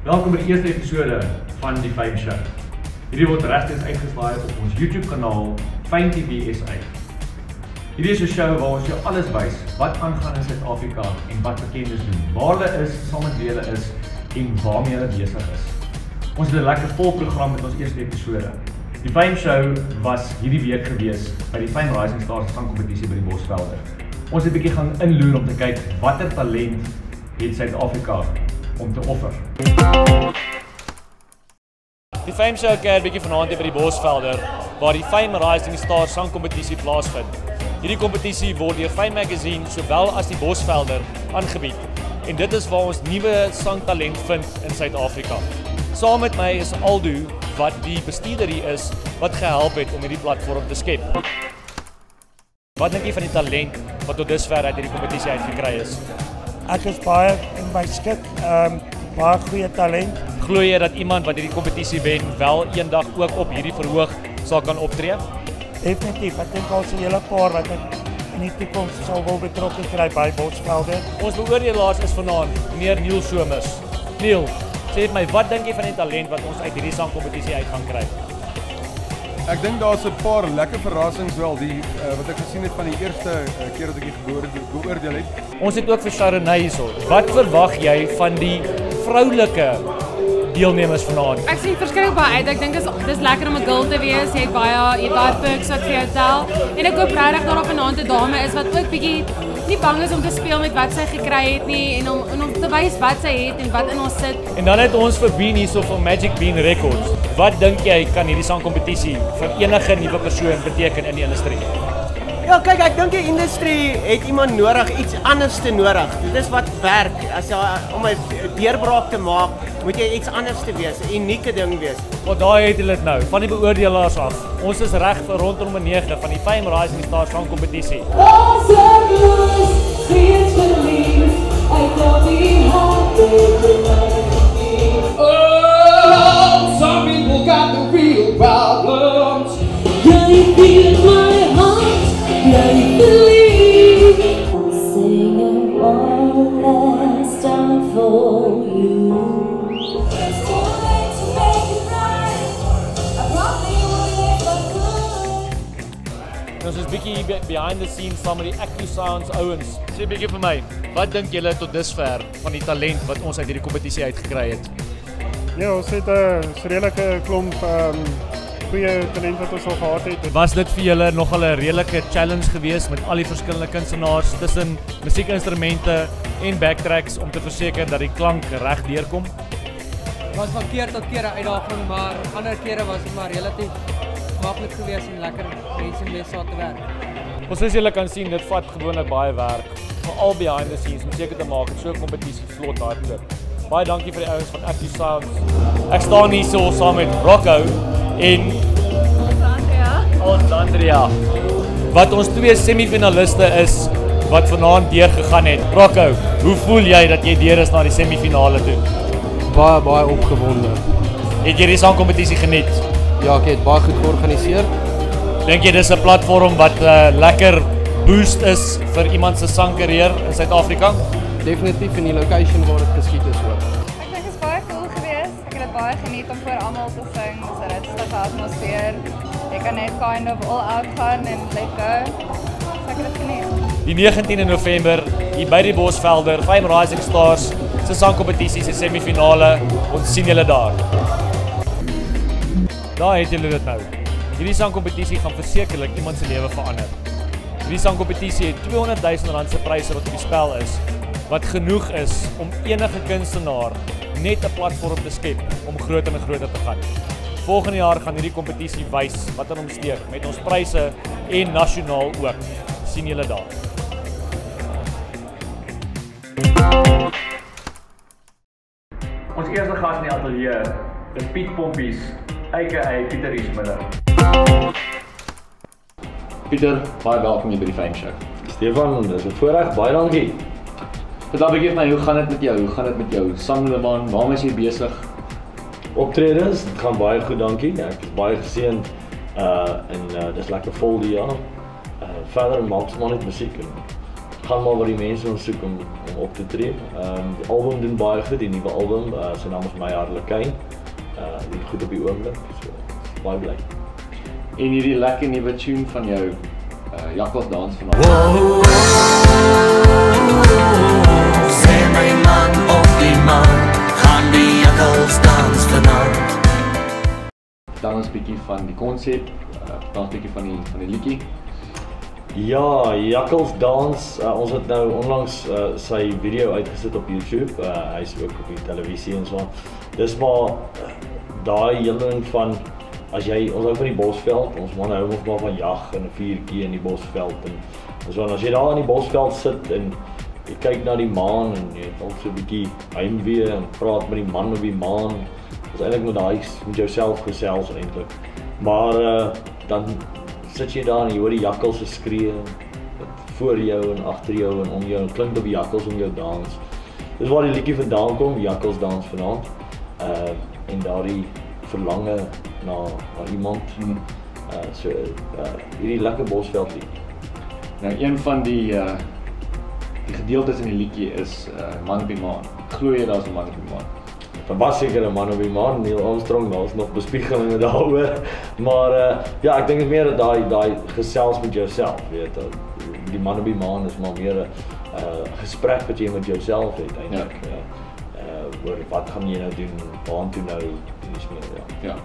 Welkom by die eerste episode van die Fame Show. Hierdie word regstreeks uitgesaai op ons YouTube kanaal Fame TV SA. Hierdie is 'n show waar ons jou alles wys wat aangaan in Suid-Afrika en wat bekendes doen, waar hulle is, saam met wie hulle is en waarmee hulle besig is. Ons het 'n lekker vol program met ons eerste episode. Die Fame Show was hierdie week gewees by die Fame Rising Stars sangkompetisie by die Bosvelder. Ons het 'n bietjie gaan inloer om te kyk watter talent het Suid-Afrika om te offer. Die Fame Show keer bietjie vanaand hier by die Bosvelder waar die Fame Rising Stars sangkompetisie plaasvind. Hierdie kompetisie word deur Fame Magazine sowel as die Bosvelder aangebied en dit is waar ons nuwe sangtalent vind in Suid-Afrika. Saam met my is Aldo wat die bestuurder hier is wat gehelp het om hierdie platform te skep. Wat dink jy van die talent wat tot dusver uit hierdie kompetisie uitgekry is? Ek is baie in my skik, baie goeie talent. Glo jy dat iemand wat hierdie kompetisie wen wel eendag ook op hierdie verhoog sal kan optree? Definitief, ek dink ons 'n hele paar wat ek in die toekoms sal wil betrokke kry by Bosvelder. Ons beoordelaars is vanaand meneer Neil Somers. Neil, sê vir my, wat dink jy van die talent wat ons uit hierdie sangkompetisie uit gaan kry? Ek dink daar's 'n paar lekker verrassings wel, die wat ek gesien het van die eerste keer wat ek dit beoordeel het. Ons het ook vir Sharonay hierso. Wat verwag jy van die vroulike deelnemers vanaand? Ek sien verskriklik baie uit. Ek dink dis lekker om 'n girl te wees. Jy het baie perks wat vir jou tel. En ek hoop regtig daar vanaand 'n dame is wat ook bietjie nie bang is om te speel met wat sy gekry het nie en om te wys wat sy het en wat in ons sit. En dan het ons vir Bean hierso van Magic Bean Records. Wat dink jy kan hierdie sangkompetisie vir enige nuwe persoon beteken in die industrie? Ja, kyk, ek dink die industrie het iemand nodig, iets anders te nodig. Dit is wat werk. Om 'n deurbraak te maak, moet jy iets anders te wees, 'n unieke ding wees. Maar daai het hulle dit nou, van die beoordelaars af. Ons is reg vir rondom 9 van die Fame Rising Stars sangkompetisie. Oh, some people got the real problems. Can you feel my heart? Can you believe? I'm singing one last time for you. It's too late to make it right. I probably would if I could. Ons is bietjie behind the scenes saam met die Actu Sounds ouens. Sê bietjie vir my, wat dink julle tot dusver van die talent wat ons uit hierdie kompetisie uitgekry het? Ja, ons het 'n redelike klomp goeie talent wat ons al gehad het. Was dit vir julle nogal 'n redelike challenge geweest met al die verskillende kunstenaars tussen musiekinstrumente en backtracks om te verseker dat die klank reg deurkom? Het was van keer tot keer 'n uitdaging, maar ander kere was dit maar relatief maklik geweest en lekker mense mee saam te werk. Ons soos julle kan sien, dit vat gewoonlik baie werk, veral behind the scenes om seker te maak dat so 'n kompetisie vlot hardloop. Baie dankie vir die ouens van Actu Sounds. Ek staan hier so saam met Rocco en Andrea. Wat ons twee semifinaliste is wat vanaand deur gegaan het. Rocco, hoe voel jy dat jy deur is na die semifinale toe? Baie opgewonde. Het jy die sangkompetisie geniet? Ja, ek het baie goed georganiseer. Dink jy dis 'n platform wat lekker boost is vir iemand se sangkarriere in Suid-Afrika? Definitief in die location waar dit geskied is ook. Ek dink dit is baie cool geweest. Ek het dit baie geniet om voor almal te sing. Dis 'n rustige atmosfeer. Jy kan net kind of all out gaan en let go. Ek het dit geniet. Die 19de November hier by die Bosvelder, Fame Rising Stars se sangkompetisie se semifinale. Ons sien julle daar. Daar het julle dit nou. Hierdie sangkompetisie gaan versekerlik iemand se lewe verander. Hierdie sangkompetisie het R200 000 se pryse wat op die spel is, wat genoeg is om enige kunstenaar net 'n platform te skep om groter en groter te gaan. Volgende jaar gaan hierdie kompetisie wys wat aan hom steek met ons pryse en nasionaal ook. Sien julle daar. Ons eerste gas in die ateljee is Piet Pompies, aka Pieter Riesmiller. Pieter, baie welkom hier by die Fame Show. Stefan, dis 'n voorreg, baie dankie. Vertel 'n bietjie vir my, hoe gaan dit met jou? Hoe gaan dit met jou sangloopbaan? Waarmee is jy besig? Optredens, dit gaan baie goed, dankie. Ek is baie geseënd en dis lekker vol die jaar. Verder maak ons maar net musiek en gaan maar wat die mense ons soek om op te tree. Die album doen baie goed, die nuwe album, sy naam is My Harlequin. Doen goed op die oomblik, so baie bly. En hierdie lekker nuwe tune van jou, Jakkals Dans vanaand. Sê my man op die man, gaan die Jakkals Dans vanaand. Dan ons bietjie van die konsep, dan ons bietjie van die liedjie. Ja, Jakkals Dans, ons het nou onlangs sy video uitgesit op YouTube, hy is ook op die televisie en so. Dis maar daai hele ding van, as jy, ons hou van die Bosveld, ons man hou nog maar van jag en 'n vuurtjie in die Bosveld en so, en as jy daar in die Bosveld sit en jy kyk na die maan en jy het al so 'n bietjie heimwee en praat met die man op die maan, is eintlik met jouself gesels eintlik. Maar dan sit jy daar en jy hoor die jakkals se skree voor jou en agter jou en om jou en klink op die jakkals om jou dans. Dis waar die liedjie vandaan kom, die Jakkals Dans vanaand. En daardie verlange na iemand. Hierdie lekker Bosveld lied. Nou een van die gedeeltes in die liedjie is Man op die Maan. Glo jy daar's 'n man op die maan? Daar was seker 'n man op die maan, Neil Armstrong, daar's nog bespiegelinge daaroor. Maar ja, ek dink dit meer dat daai gesels met jouself, weet jy. Die man op die maan is maar meer 'n gesprek wat jy met jouself het eintlik. Oor wat gaan jy nou doen, waartoe nou en dis meer, ja.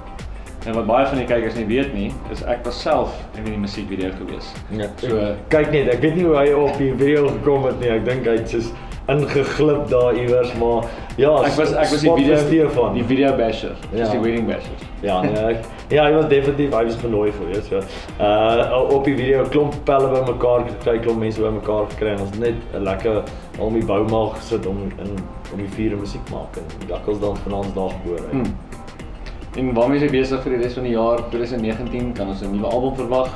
En wat baie van die kykers nie weet nie, is ek was self in die musiekvideo gewees. Ja, so kyk net, ek weet nie hoe hy op die video gekom het nie. Ek dink hy het soos ingeglip daar iewers, maar ja, ek was die video basher, dis die wedding basher. Ja, nee, ja, hy was definitief, hy was genooi geweest, so. Op die video klomp pelle bymekaar gekry, klomp mense bymekaar gekry en ons net 'n lekker al die boumaag gesit om die vuur musiek maak en Jakkals Dans vanaand daar gebore. En waarmee is jy besig vir die res van die jaar 2019? Kan ons 'n nuwe album verwag?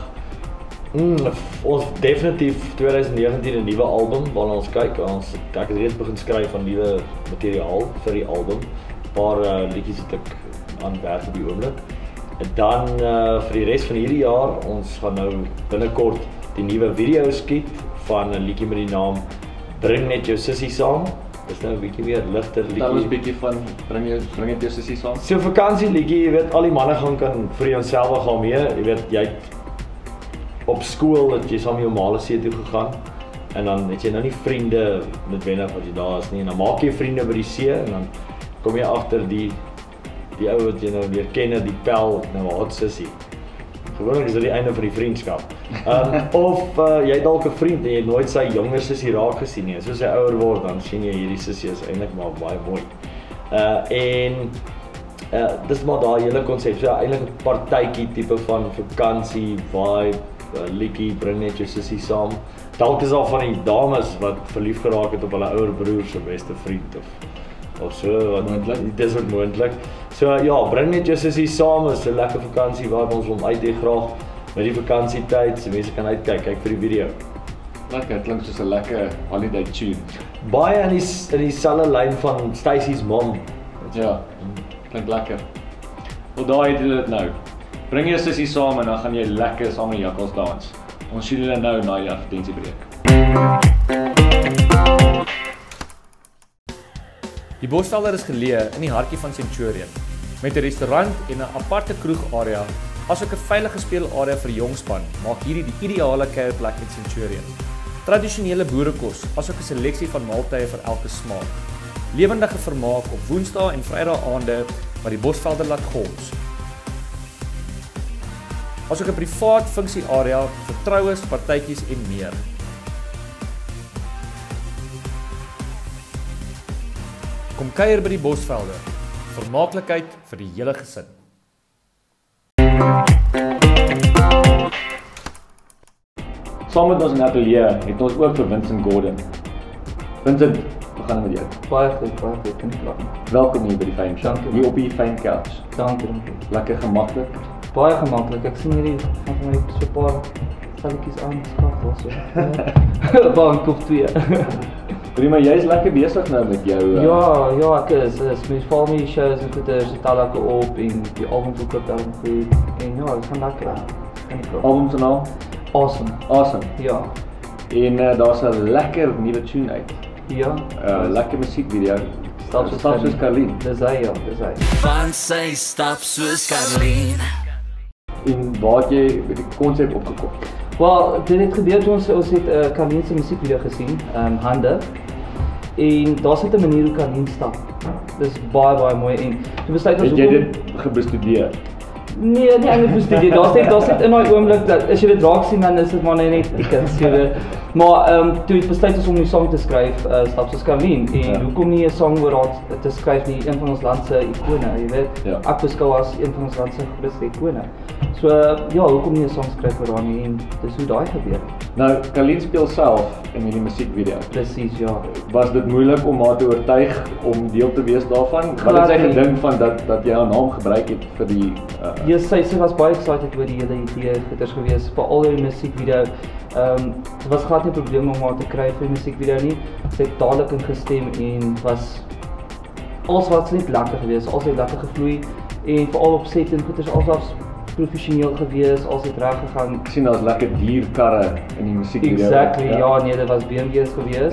Ons definitief 2019 'n nuwe album waarna ons kyk. Ek het reeds begin skryf van nuwe materiaal vir die album. 'n Paar liedjies het ek aan werk op die oomblik. En dan vir die res van hierdie jaar, ons gaan nou binnekort die nuwe video skiet van 'n liedjie met die naam Bring Net Jou Sussie Saam. Dis nou 'n bietjie meer ligter liedjie. Tel ons bietjie van Bring Net Jou Sussie Saam. So vakansieliedjie, jy weet, al die manne kan vir jouself gaan mee. Jy weet, jy op skool het jy saam met jou ma see toe gegaan en dan het jy nou nie vriende noodwendig as jy daar is nie en dan maak jy vriende by die see en dan kom jy agter die ou wat jy nou leer ken, die pel, nou 'n hot sussie. Gewoonlik is dit die einde van die vriendskap. Of jy het dalk 'n vriend en jy het nooit sy jonger sussie raak gesien nie. Soos hy ouer word, dan sien jy hierdie sussie is eintlik maar baie mooi. Dis maar daai hele konsep, so eintlik 'n partytjie tipe van vakansie vibe. Liedjie Bring Net Jou Sussie Saam. Dalk is daar van die dames wat verlief geraak het op hulle ouer broer se beste vriend of so, wat moontlik. Dis wat moontlik. So ja, Bring Net Jou Sussie Saam is 'n lekker vakansie waar ons hom uit graag met die vakansietyd, so mense kan uitkyk, kyk vir die video. Lekker, klink soos 'n lekker holiday tune. Baie in dieselfde lyn van Stacey's Mom. Ja, klink lekker. Wel daai het julle dit nou. Bring jou sussie saam en dan gaan jy lekker saam met Jakkals dans. Ons sien julle nou na die advertensiebreek. Die Bosvelder is geleë in die hartjie van Centurion, met 'n restaurant en 'n aparte kroegarea, asook 'n veilige speelarea vir jongspan, maak hierdie die ideale kuierplek in Centurion. Tradisionele boerekos, asook 'n seleksie van maaltye vir elke smaak. Lewendige vermaak op Woensdae en Vrydae aande wat die Bosvelder laat gons. Asook 'n privaat funksiearea vir troues, partytjies en meer. Kom kuier by die Bosvelder. Vermaaklikheid vir die hele gesin. Saam met ons in ateljee het ons ook vir Vincent Gordon. Vincent, we gaan met jou. Baie goed, kan nie kla nie. Welkom hier by die Fame Show. Hier op die Fame Couch. Dankie. Lekker gemaklik. Baie gemaklik. Ek sien hierdie van my so 'n paar stelletjies aan skakel so. Bank of 2. Maar jy is lekker besig nou met jou Ja, ek is. Mens val my shows en goeders, dit al lekker op en die album ook dan goed. En ja, dit gaan lekker. Album se naam? Awesome. Awesome. Ja. En daar's 'n lekker nuwe tune uit. Ja. Lekker musiekvideo. Stap soos Carlien. Dis hy, ja, dis hy. Van sy stap soos Carlien. En waar het jy die konsep opgekom? Wel, dit het gebeur toe ons het Carlien se musiekvideo gesien, Hande. En daar's net 'n manier hoe Carlien stap. Dis baie mooi en toe besluit ons het jy dit gebestudeer? Nee, nie eintlik bestudeer. Daar's net in daai oomblik dat as jy dit raak sien dan is dit maar net tekens, jy weet. Maar toe het besluit ons om 'n song te skryf, Stap soos Carlien. En hoekom nie 'n song oor haar te skryf nie, een van ons land se ikone, jy weet. Ek beskou as een van ons land se grootste ikone. So ja, hoekom nie 'n song skryf oor haar nie en dis hoe daai gebeur. Nou, Carlien speel self in hierdie musiekvideo. Presies, ja. Was dit moeilik om haar te oortuig om deel te wees daarvan? Wat het sy gedink van dat jy haar naam gebruik het vir die Ja, sy was baie excited oor die hele idee goeders gewees, veral oor die musiekvideo. Dit was glad nie 'n probleem om haar te kry vir die musiekvideo nie. Sy het dadelik ingestem en was alles wat net lekker gewees, alles het lekker gevloei en veral op set en goeders alsoos professioneel gewees, alles het reg gegaan. Ek sien daar's lekker dierkarre in die musiekvideo. Exactly, ja nee, dit was BMW's gewees.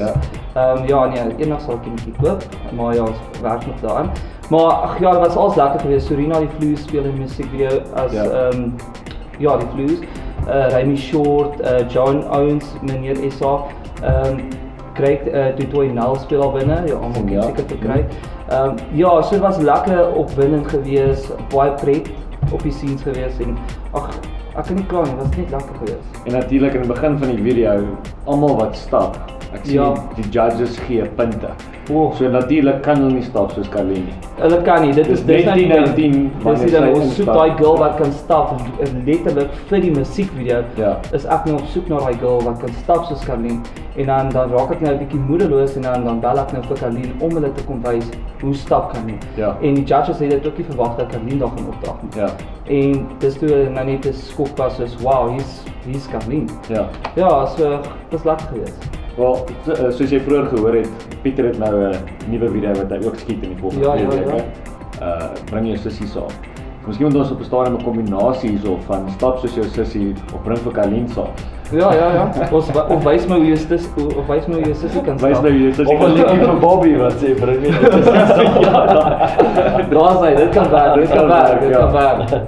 Ja nee, eendag sal ek eentjie koop, maar ja, ons werk nog daaraan. Maar ag ja, dit was alles lekker gewees. Sorina die Vloes speel in die musiekvideo as ja, die Vloes. Remy Short, John Owens, meneer SA, Craig Tutoy Nel speel al binne, ja, almal kan seker te kry. Ja, so dit was lekker opwindend gewees, baie pret op die scenes gewees en ag, ek kan nie kla nie, was net lekker gewees. En natuurlik in die begin van die video, almal wat stap, ek sien die judges gee punte. So natuurlik kan hulle nie stap soos Carlien nie. Hulle kan nie, dit is net 10 uit 10 wanneer sy ons soek daai girl wat kan stap letterlik vir die musiekvideo. Is ek nou op soek na daai girl wat kan stap soos Carlien en dan raak ek nou 'n bietjie moedeloos en dan bel ek nou vir Carlien om hulle te kom wys hoe stap Carlien. En die judges het dit ook nie verwag dat Carlien daar gaan opdaag nie. En dis toe nou net 'n skok was soos wow, hier's Carlien. Ja, so dis lekker gewees. Wel, soos jy vroeër gehoor het, Pieter het nou 'n nuwe video wat hy ook skiet in die volgende weke. Bring jou sussie saam. Miskien moet ons op 'n stadium 'n kombinasie hierso van stap soos jou sussie of bring vir Carlien saam. Ja. Of wys my hoe jy sussie kan stap. Wys my hoe jy sussie kan stap. Of 'n liedjie vir Bobby wat sê bring my jou sussie. Dra sy, dit kan werk.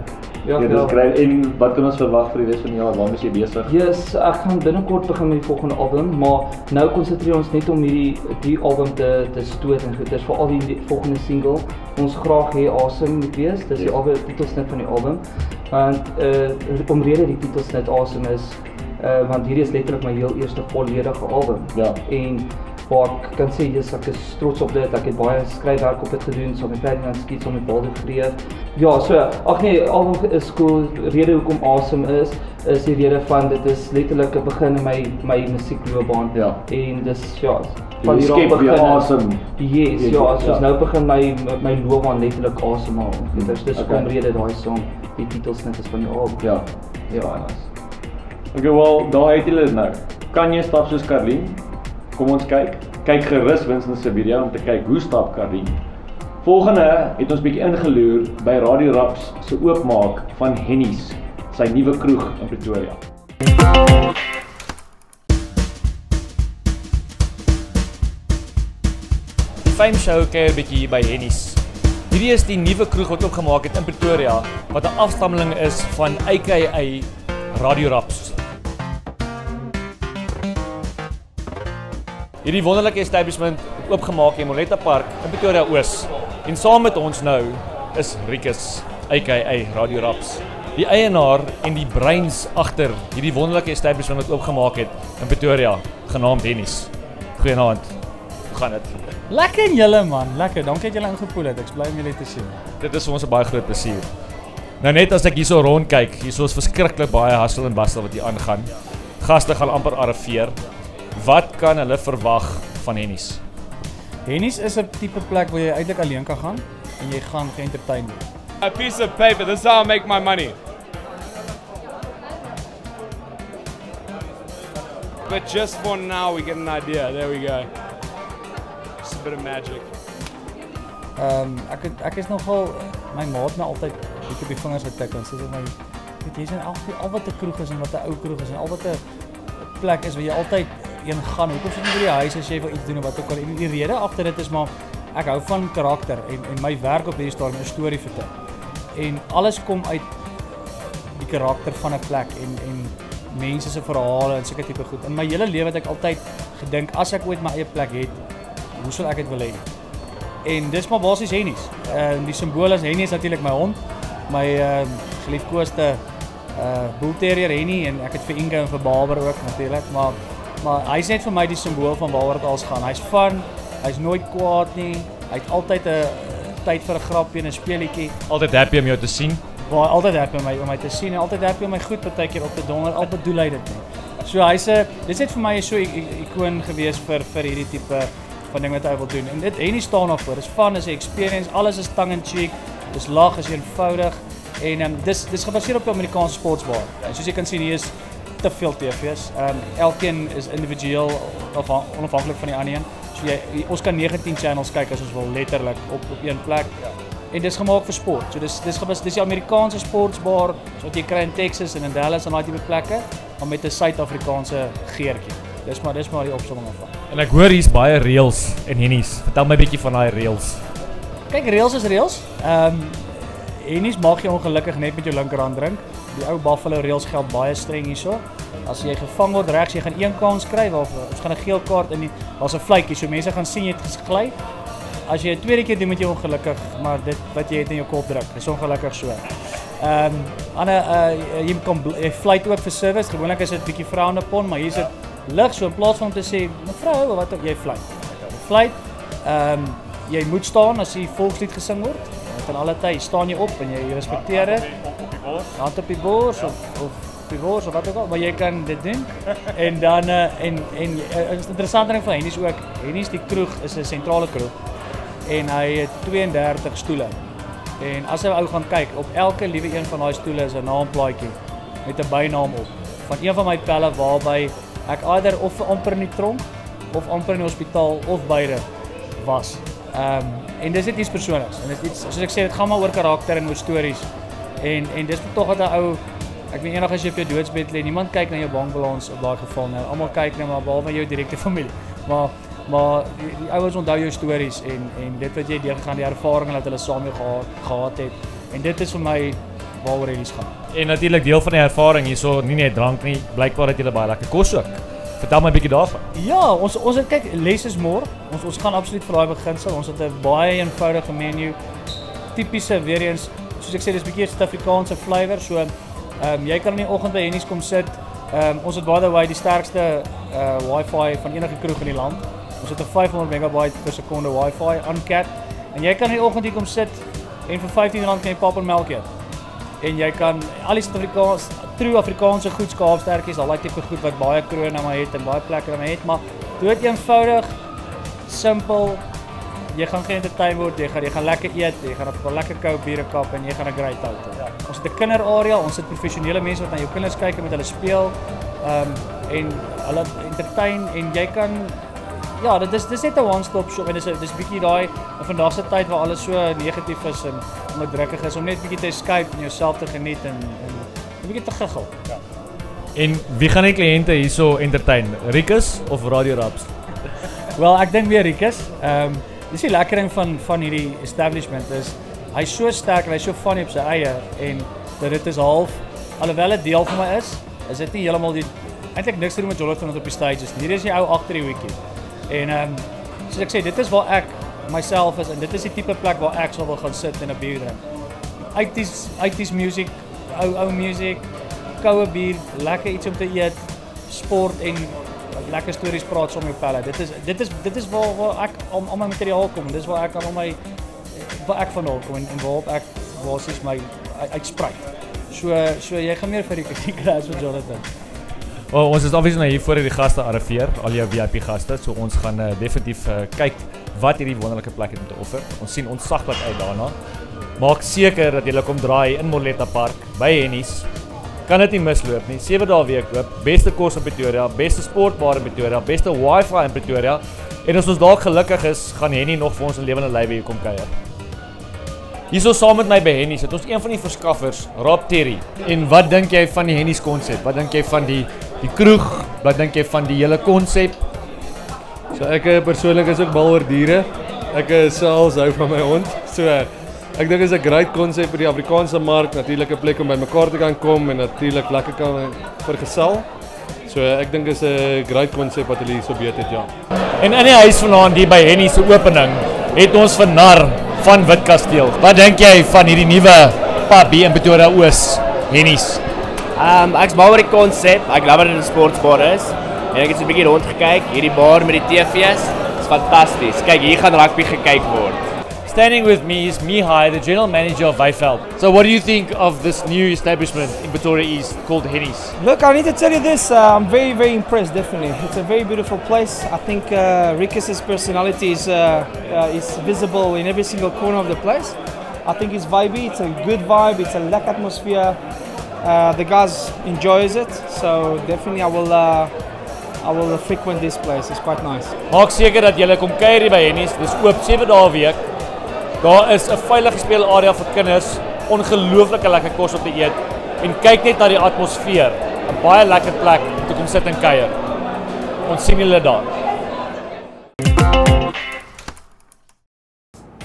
Ja, dis great. En wat kan ons verwag vir die res van die jaar? Waarmee is jy besig? Yes, ek gaan binnekort begin met die volgende album, maar nou konsentreer ons net om die album te stoot en goeders, veral die volgende single. Ons graag hê Awesome moet wees, dis die titelsnit van die album. Want omrede die titelsnit Awesome is, want hierdie is letterlik my heel eerste volledige album. En waar ek kan sê, ek is trots op dit, ek het baie skryfwerk op dit gedoen, saam met Ferdinand Skiets, saam met Baldur Greer. Ja, so, ag nee, album is cool, rede hoekom Awesome is die rede van, dit is letterlik 'n begin in my musiekloopbaan. En dis, ja, van die skep weer Awesome. Yes, ja, soos nou begin my loopbaan letterlik Awesome al. Dis omrede daai song, die titelsnit is van die album. Ja, okay, wel, daar het julle dit nou. Kan jy stap soos Carlien? Kom ons kyk gerus Winston se video om te kyk hoe stap Carlien. Volgende het ons bietjie ingeloer by Radio Raps se oopmaak van Henny's, sy nuwe kroeg in Pretoria. Die Fame Show kuier bietjie hier by Henny's. Hierdie is die nuwe kroeg wat oopgemaak het in Pretoria, wat 'n afstammeling is van AKA Radio Raps. Hierdie wonderlike establishment het oopgemaak in Moletta Park in Pretoria Oos. En saam met ons nou is Rikus, AKA Radio Raps. Die eienaar en die breins agter hierdie wonderlike establishment wat oopgemaak het in Pretoria, genaamd Henny's. Goeienaand. Hoe gaan dit? Lekker en julle man, lekker. Dankie dat julle ingepoel het. Ek's bly om julle te sien. Dit is vir ons 'n baie groot plesier. Nou net as ek hierso rond kyk, hierso is verskriklik baie hustle en bustle wat hier aangaan. Gaste gaan amper arriveer. Wat kan hulle verwag van Henny's? Henny's is 'n tipe plek waar jy eintlik alleen kan gaan en jy gaan ge-entertain word. A piece of paper, this is how I make my money. But just for now we get an idea. There we go. Just a bit of magic. Ek is nogal my maat my altyd net op die vingers getik en sê my weet jy sien al wat 'n kroeg is en wat 'n ou kroeg is en al wat 'n plek is waar jy altyd een gaan. Hoekom sit jy by die huis as jy wil iets doen of wat ook al. En die rede agter dit is maar ek hou van karakter en my werk op hierdie stadium 'n storie vertel. En alles kom uit die karakter van 'n plek en mense se verhale en sulke tipe goed. In my hele lewe het ek altyd gedink as ek ooit my eie plek het, hoe sal ek dit wil hê? En dis maar basies Hennies. Die simbool is Hennie is natuurlik my hond, my geliefkoeste Bull Terrier Hennie en ek het vir Inge en vir Barber ook natuurlik, maar hy's net vir my die simbool van waaroor dit alles gaan. Hy's fun, hy's nooit kwaad nie, hy het altyd 'n tyd vir 'n grapjie en 'n speletjie. Altyd happy om jou te sien. Baie altyd happy om my te sien en altyd happy om my goed partykeer op te donder, al bedoel hy dit nie. So dis net vir my so 'n ikoon gewees vir hierdie tipe van ding wat hy wil doen. En dit Hennie staan daarvoor. Dis fun, is 'n experience, alles is tongue in cheek, dis lag, is eenvoudig en dis gebaseer op die Amerikaanse sportsbar. En soos jy kan sien hier is te veel TV's. Elkeen is individueel onafhanklik van die ander een. So ons kan 19 channels kyk as ons wil letterlik op een plek. En dis gemaak vir sport. So dis die Amerikaanse sportsbar wat jy kry in Texas en in Dallas en daai tipe plekke, maar met 'n Suid-Afrikaanse geurtjie. Dis maar die opsomming daarvan. En ek hoor hier's baie reels en Hennies. Vertel my 'n bietjie van daai reels. Kyk, reels is reels. Hennies maak jy ongelukkig net met jou linkerhand drink. Die ou Buffalo reels geld baie streng hierso. As jy gevang word regs, jy gaan een kans kry waar ons gaan 'n geel kaart in daar's 'n vletjie, so mense gaan sien jy het gegly. As jy 'n tweede keer doen met jou ongelukkig, maar dit wat jy het in jou kop druk, dis ongelukkig so. Jy fluit ook vir service. Gewoonlik is dit bietjie vrouende pon, maar hier is dit lig, so in plaas van om te sê mevrou, wat jy fluit. Fluit. Jy moet staan as die volkslied gesing word. Ten alle tye staan jy op en jy respekteer dit. Hand op die bors of die bors of wat ook al, maar jy kan dit doen. En dan en interessante ding van Hennies ook, Hennies die kroeg is 'n sentrale kroeg en hy het 32 stoele. En as jy ou gaan kyk, op elke liewe een van daai stoele is 'n naamplaatjie met 'n bynaam op van een van my pelle waarby ek either of amper in die tronk of amper in die hospitaal of beide was. En dis net iets persoonliks en dit is iets soos ek sê dit gaan maar oor karakter en oor stories. En dis tog wat 'n ou ek weet eendag as jy op jou doodsbed lê, niemand kyk na jou bankbalans op daai geval nou. Almal kyk net maar behalwe jou direkte familie. Maar die ouers onthou jou stories en dit wat jy deurgegaan, die ervarings wat hulle saam gehad het. En dit is vir my waaroor Hennies gaan. En natuurlik deel van die ervaring hierso nie net drank nie, blykbaar dat jy baie lekker kos ook. Vertel my 'n bietjie daarvan. Ja, ons het kyk less is more. Ons gaan absoluut vir daai beginsel. Ons het 'n baie eenvoudige menu. Tipiese weer eens, soos ek sê, dis 'n bietjie Suid-Afrikaanse flavour. So jy kan in die oggend by Hennies kom sit. Ons het by the way die sterkste Wi-Fi van enige kroeg in die land. Ons het 'n 500 megabyte per sekonde Wi-Fi uncapped. En jy kan in die oggend hier kom sit en vir R15 kan jy pap en melk eet. En jy kan al die Suid-Afrikaanse, true Afrikaanse goed, skaapstertjies, al daai tipe goed wat baie krone maar het en baie plekke maar het, maar dood eenvoudig, simpel. Jy gaan geen entertain word, jy gaan lekker eet, jy gaan 'n lekker koue biere kap en jy gaan 'n great tyd hê. Ons het 'n kinderarea, ons het professionele mense wat na jou kinders kyk en met hulle speel, en hulle entertain en jy kan ja, dit is net 'n one-stop shop en dis bietjie daai in vandag se tyd waar alles so negatief is en onderdrukkig is om net bietjie te escape en jouself te geniet en 'n bietjie te giggel. Ja. En wie gaan die kliënte hierso entertain? Rikus of Radio Raps? Wel, ek dink weer Rikus. Dis die lekker ding van hierdie establishment is hy's so sterk en hy's so funny op sy eie en dat dit is half alhoewel dit deel van my is dit nie heeltemal eintlik niks te doen met Jonathan op die stages. Hier is die ou agter die hoekie. En soos ek sê, dit is waar ek myself is en dit is die tipe plek waar ek sal wil gaan sit en 'n bier drink. 80s music, ou music, koue bier, lekker iets om te eet, sport en lekker stories praat saam met jou pelle. Dit is waar ek al my materiaal kom. Dis waar ek al waar ek vandaan kom en waarop ek basies my uitsprei. So jy gaan meer vir die kry as vir Jonathan. Well, ons is obviously nou hier voor die gaste arriveer, al jou VIP gaste, so ons gaan definitief kyk wat hierdie wonderlike plek het om te offer. Ons sien ontsaglik uit daarna. Maak seker dat jy kom draai in Morletta Park by Hennies. Kan dit nie misloop nie. 7 dae week loop, beste kos in Pretoria, beste sportbar in Pretoria, beste Wi-Fi in Pretoria. En as ons dalk gelukkig is, gaan Hennie nog vir ons in lewende lywe hier kom kuier. Hierso saam met my by Hennies het ons een van die verskaffers, Rob Terry. En wat dink jy van die Hennies konsep? Wat dink jy van die kroeg, Wat dink jy van die hele konsep? So ek persoonlik is ook mal oor diere. Ek selfs hou van my hond. So ek dink dit is 'n great konsep vir die Afrikaanse mark, natuurlik 'n plek om by mekaar te kan kom en natuurlik lekker kan vergesel. So ek dink is 'n great konsep wat hulle hier so beet het, ja. En in die huis vanaand hier by Henny se opening het ons vir Nar van Witkasteel. Wat dink jy van hierdie nuwe pub hier in Pretoria Oos, Henny's? Ek's mal oor die konsep. Ek glo dat dit 'n sportsbar is. En ek het so 'n bietjie rond gekyk, hierdie bar met die TV's. Dis fantasties. Kyk, hier gaan rugby gekyk word. Standing with me is Mihai, the general manager of Weyveld. So what do you think of this new establishment in Pretoria East called Henny's? Look, I need to tell you this. I'm very, very impressed, definitely. It's a very beautiful place. I think Rikus's personality is visible in every single corner of the place. I think it's vibey. It's a good vibe. It's a lekker atmosphere. The guys enjoys it. So definitely I will frequent this place. It's quite nice. Maak seker dat jy kom kuier hier by Henny's. Dis oop 7 dae 'n week. Daar is 'n veilige speelarea vir kinders, ongelooflike lekker kos om te eet en kyk net na die atmosfeer. 'n Baie lekker plek om te kom sit en kuier. Ons sien julle daar.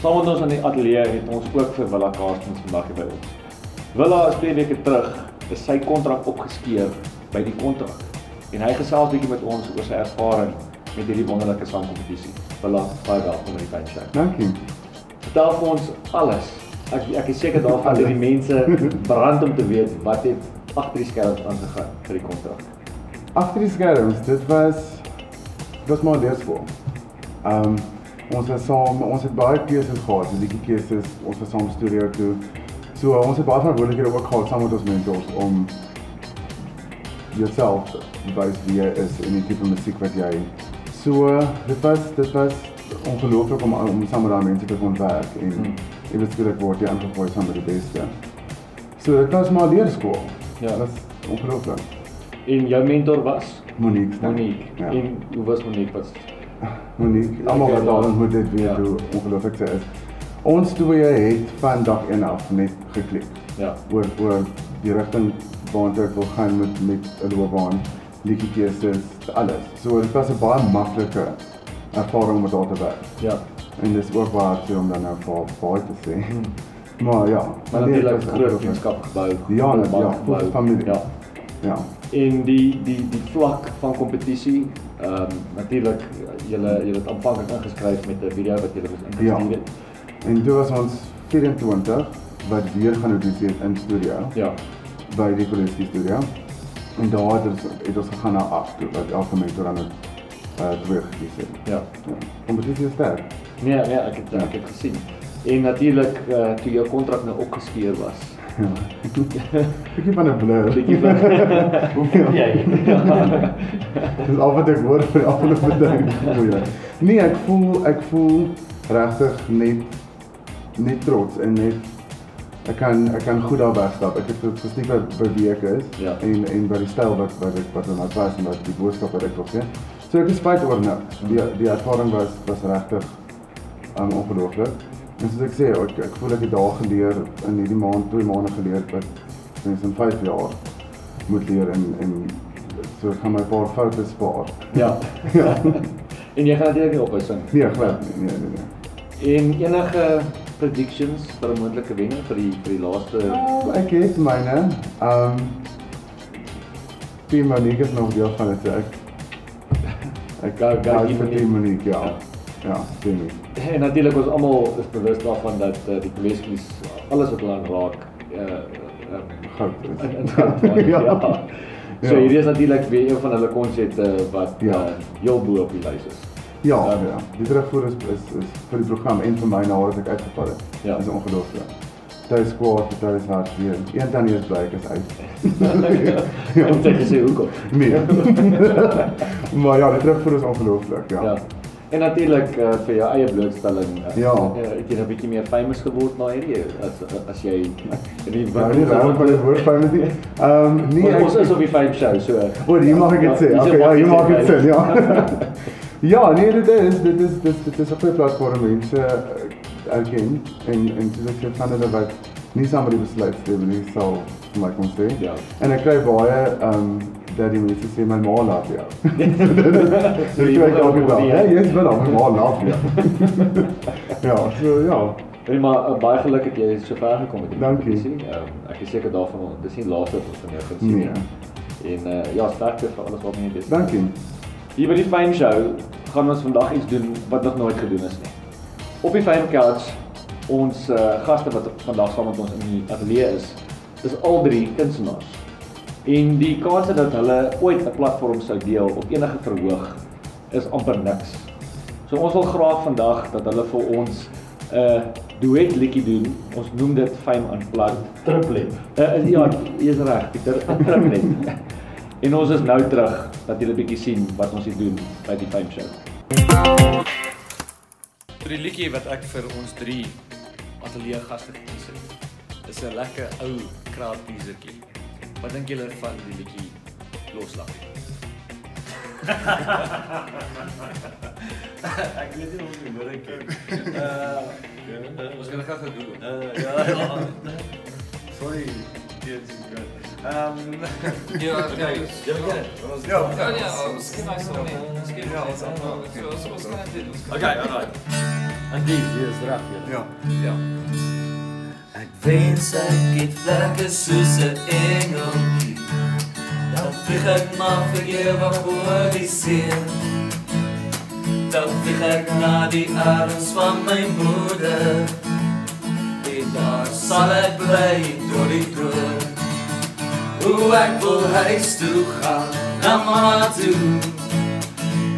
Saam met ons in die ateljee het ons ook vir Willa Karstens vandag hier by ons. Willa is 2 weke terug is sy kontrak opgeskeur by die kontrak. En hy gesels bietjie met ons oor sy ervaring met hierdie wonderlike sangkompetisie. Willa, baie welkom in die Fame Show. Dankie. Vertel vir ons alles. Ek is seker daarvan dat die mense brand om te weet wat het agter die skerms aangegaan vir die kontrak. Agter die skerms, dit was maar leerskool. Ons was saam, ons het baie keuses gehad, die keuses, ons was saam studio toe. So ons het baie verantwoordelikhede ook gehad saam met ons mentors om jouself te wys wie jy is en die tipe musiek wat jy. So dit was ongelooflik om saam met daai mense te kon werk en ewesklik word jy aangegooi saam met die beste. So dit was maar leerskool. Ja, dit was ongelooflik. En jou mentor was Monique. Monique. Ja. En hoe was Monique? Monique, almal wat daar ontmoet dit weet hoe ongelooflik sy is. Ons twee het van dag 1 af net geklik. Ja. Oor die rigting waartoe ek wil gaan met 'n loopbaan, liedjies, alles. So dit was 'n baie maklike ervaring om met haar te werk. Ja. En dis ook waar ek sê om dan nou vir te sê. Maar ja, maar natuurlik groot vriendskap gebou. Ja, goeie familie. Ja. Ja. En die vlak van kompetisie, natuurlik julle het aanvanklik ingeskryf met 'n video wat julle moes ingestuur het. En toe was ons 24 wat weer gaan audisie het in studio. Ja. By die Koleski studio. En daar het ons gegaan na 8 toe, wat elke mentor aan het 2 gekies het. Ja. Kompetisie is sterk. Nee, ek het gesien. En natuurlik toe jou kontrak nou opgeskeur was. Ja. Bietjie van 'n blur. Bietjie van jy. Dis al wat ek hoor vir die afgelope tyd. Nee, ek voel regtig net trots en net ek kan goed daar wegstap. Ek het presies by wie ek is en by die styl wat in my pas en wat die boodskap wat ek wil gee. So ek is spyt oor niks. Die ervaring was regtig ongelooflik. En soos ek sê, ek voel ek het daar geleer in hierdie maand, 2 maande geleer wat mens in 5 jaar moet leer en so ek gaan my paar foute spaar. Ja. Ja. En jy gaan natuurlik nie ophou sing. Nee, glad nie. Nee. En enige predictions vir 'n moontlike wenner vir die laaste ek het myne. Team Monique is nog deel van dit. Ek gaan vir Team Monique, ja. Ja, Team. En natuurlik ons almal is bewus daarvan dat die Koleski's alles wat hulle aanraak goud is. Ja. So hierdie is natuurlik weer een van hulle konsepte wat heel bo op die lys is. Ja, die terugvoer is vir die program en vir my nadat ek uitgeval het. Ja. Dis ongelooflik. Thuis kwaad, thuis hard weer. Een tannie is bly ek is uit. Om te sê hoekom? Nee. Maar ja, die terugvoer is ongelooflik, ja. En natuurlik vir jou eie blootstelling. Het jy 'n bietjie meer famous geword na hierdie as jy nie reg van die woord famous nie. Nee, ons is op die Fame Show, so. Hier mag ek dit sê. Okay, ja, hier mag ek dit sê, ja. Ja, nee, dit is 'n goeie platform mense erken en soos ek sê van hulle wat nie saam met die besluit stem nie sal vir my kon sê. Ja. En ek kry baie dat die mense sê my ma laat jou. Dit kry ek elke dag. Ja, jy's wel my ma laat jou. Ja, so ja. Nee, maar baie geluk het jy so ver gekom met die Dankie. Ek is seker daarvan, dis nie laaste wat ons van jou gaan sien nie. En ja, sterkte vir alles wat jy besig is. Dankie. Hier by die Fame Show gaan ons vandag iets doen wat nog nooit gedoen is nie. Op die Fame Couch, ons gaste wat vandag saam met ons in die ateljee is al 3 kunstenaars. En die kanse dat hulle ooit 'n platform sou deel op enige verhoog is amper niks. So ons wil graag vandag dat hulle vir ons 'n duet liedjie doen. Ons noem dit Fame Unplugged. Triplet. Ja, jy is reg, Pieter, 'n triplet. En ons is nou terug dat julle 'n bietjie sien wat ons hier doen by die Fame Show. Die liedjie wat ek vir ons 3 ateljee gaste gekies het, is 'n lekker ou crowd pleasertjie. Wat dink julle van die liedjie Loslappie? Ek weet nie of jy hoor ek. Ons gaan gou doen. Ja. Sorry. Ja, okay. Miskien hy sal nie. Miskien ja, ons gaan dit doen. Okay, alright. En die is reg hier. Ja. Ek wens ek het vlerke soos 'n engeltjie. Dan vlieg ek maar vir ewig oor die see. Dan vlieg ek na die arms van my moeder. En daar sal ek bly tot die dood. Hoe ek wil huis toe gaan, na mama toe.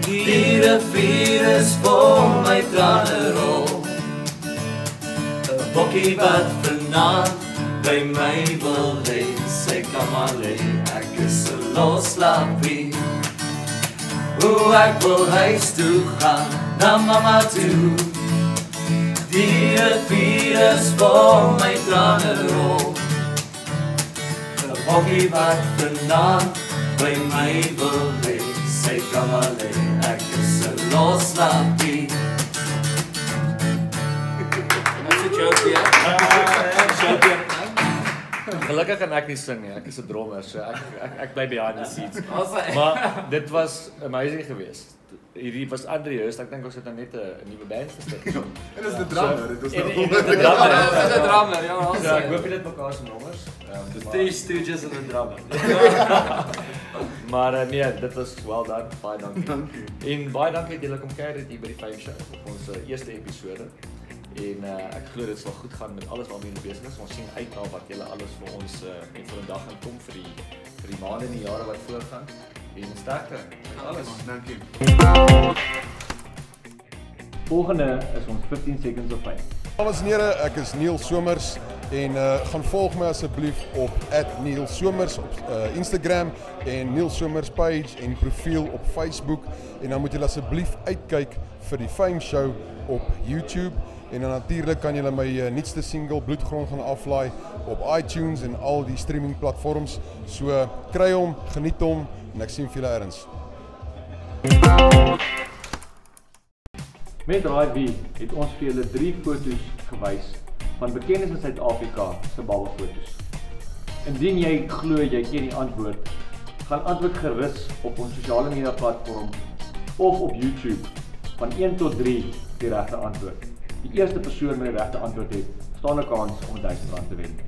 Die rivier is vol my trane rol. 'n bokkie wat vanaand by my wil lê, sê kom maar lê, ek is 'n loslappie. Hoe ek wil huis toe gaan, na mama toe. Die rivier is vol my trane rol. 'n bokkie wat vanaand by my wil lê, sê kom maar lê, ek is 'n loslappie. Gelukkig kan ek nie sing nie, ek is 'n drummer, so ek bly behind the scenes. Maar dit was amazing geweest. Hierdie was Andre Hurst, ek dink ons het nou net 'n nuwe band gestig. En dis die drummer, dit was nou. Dit is 'n drummer, ja. Ja, ek hoop jy het mekaar se nommers. The Three Stooges en 'n drummer. Maar nee, dit was well done, baie dankie. En baie dankie dat julle kom kuier hier by die Fame Show op ons eerste episode. En ek glo dit sal goed gaan met alles waarmee julle besig is. Ons sien uit na wat julle alles vir ons net vir 'n dag gaan kom vir die maande en die jare wat voorgaan. En sterkte met alles. Dankie. Volgende is ons 15 Seconds of Fame. Dames en here, ek is Neil Somers en gaan volg my asseblief op @neilsomers op Instagram en Neil Somers page en profiel op Facebook en dan moet julle asseblief uitkyk vir die Fame Show op YouTube. En dan natuurlik kan julle my nuutste single Bloedgrond gaan aflaai op iTunes en al die streaming platforms. So kry hom, geniet hom en ek sien vir julle erns. Met RaiB het ons vir julle 3 foto's gewys van bekendes in Suid-Afrika se babbelfoto's. Indien jy glo jy ken die antwoord, gaan antwoord gerus op ons sosiale media platforms of op YouTube van 1 tot 3 die regte antwoord. Die eerste persoon met die regte antwoord het, staan 'n kans om R1000 te wen.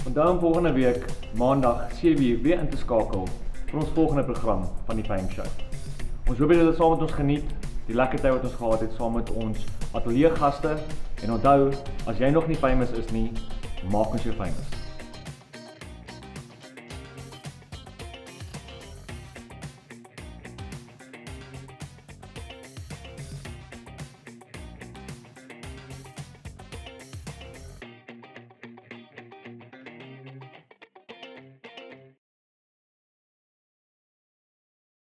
Onthou om volgende week, maandag 7uur weer in te skakel vir ons volgende program van die Fame Show. Ons hoop julle saam met ons geniet, die lekker tyd wat ons gehad het saam met ons ateljee gaste en onthou, as jy nog nie famous is nie, maak ons jou famous.